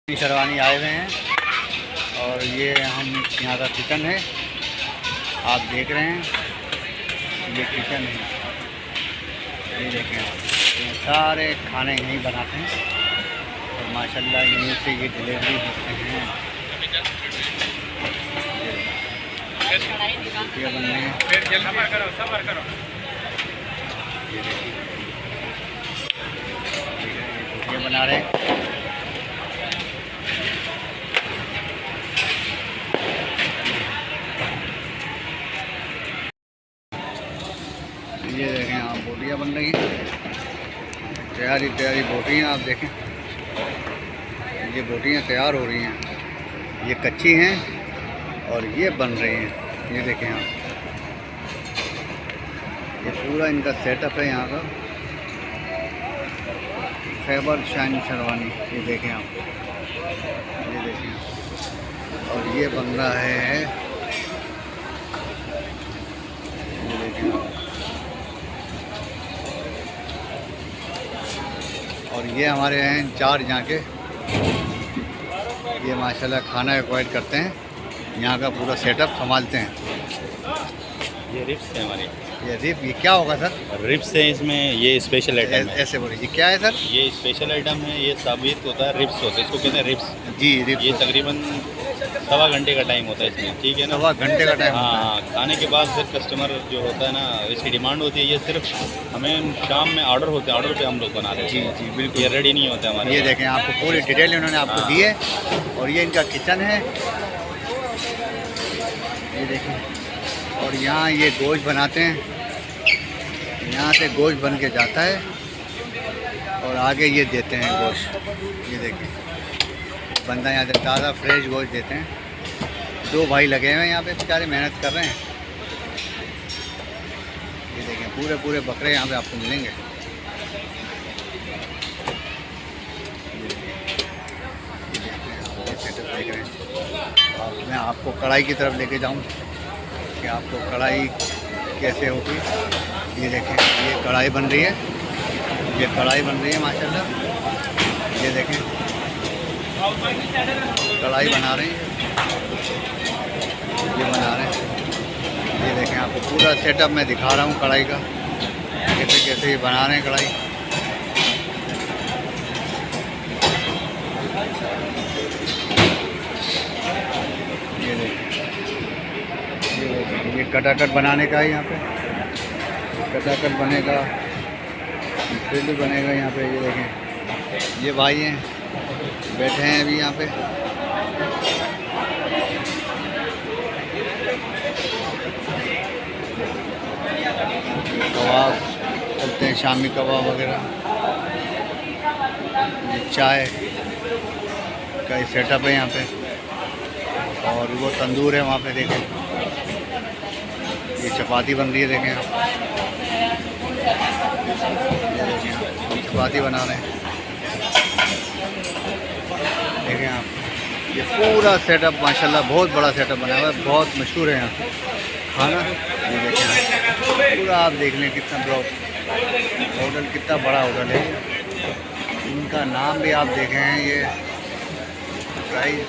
शेरवानी आए हुए हैं और ये हम यहाँ का किचन है, आप देख रहे हैं। ये किचन है, ये देखें आप, ये सारे खाने यहीं बनाते हैं और माशाल्लाह यहीं से ये डिलीवरी होते हैं। ये बन रहे हैं, ये बना रहे हैं। ये देखें आप, बोटियाँ बन रही हैं, तैयारी बोटियाँ आप देखें। ये बोटियाँ तैयार हो रही हैं, ये कच्ची हैं और ये बन रही हैं। ये देखें आप, ये पूरा इनका सेटअप है यहाँ का, खैबर शाइन शेरवानी। ये देखें आप, ये देखें, और ये बन रहा है, ये देखें आप। और ये हमारे हैं इंचार्ज यहाँ के, ये माशाल्लाह खाना एक्वाइड करते हैं, यहाँ का पूरा सेटअप संभालते हैं। ये रिप्स है हमारे। ये क्या होगा सर? रिप्स है इसमें, ये स्पेशल आइटम है। ऐसे बोलिए, ये क्या है सर? ये स्पेशल आइटम है, ये साबित होता है, रिप्स होता है, इसको कहते हैं रिप्स जी। रिप्स ये तकरीबन 1.25 घंटे का टाइम होता है इसमें, ठीक है ना? 1.25 घंटे का टाइम। हाँ, खाने के बाद फिर कस्टमर जो होता है ना, इसकी डिमांड होती है। ये सिर्फ हमें शाम में ऑर्डर होते हैं, ऑर्डर पे हम लोग बना रहे हैं। जी बिल्कुल, ये रेडी नहीं होता हमारे। ये देखें, आपको पूरी डिटेल इन्होंने आपको दी है और ये इनका किचन है, ये देखें। और यहाँ ये गोश्त बनाते हैं, यहाँ से गोश्त बन के जाता है और आगे ये देते हैं गोश्त। ये देखें, बंदा यहाँ से ताज़ा फ्रेश गोश्त देते हैं। 2 भाई लगे हुए हैं यहाँ पे, बेचारे मेहनत कर रहे हैं। ये देखें, पूरे बकरे यहाँ पे आपको मिलेंगे। ये सेटअप देख रहे हैं। और मैं आपको कढ़ाई की तरफ लेके जाऊँ कि आपको कढ़ाई कैसे होगी। ये देखें, ये कढ़ाई बन रही है, ये कढ़ाई बन रही है माशाल्लाह। ये देखें, कढ़ाई बना रही है, ये बना रहे हैं। ये देखें, आपको पूरा सेटअप मैं दिखा रहा हूँ कढ़ाई का, कैसे ये बना रहे हैं कढ़ाई। ये देखें, ये कटाकट बनाने का है यहाँ पे, कटाकट बनेगा, फिर भी बनेगा यहाँ पे। ये देखें, ये भाई हैं बैठे हैं अभी यहाँ पे। कबाब चलते हैं, शामी कबाब वगैरह। ये चाय का ही सेटअप है यहाँ पे, और वो तंदूर है वहाँ पे। देखें, ये चपाती बन रही है, देखें आप, चपाती बना रहे हैं। देखें आप, ये पूरा सेटअप माशाल्लाह बहुत बड़ा सेटअप बना हुआ है, बहुत मशहूर है यहाँ खाना। ये देखें आप, पूरा आप देख लें कितना बड़ा होटल, कितना बड़ा होटल है। इनका नाम भी आप देखें हैं, ये प्राइस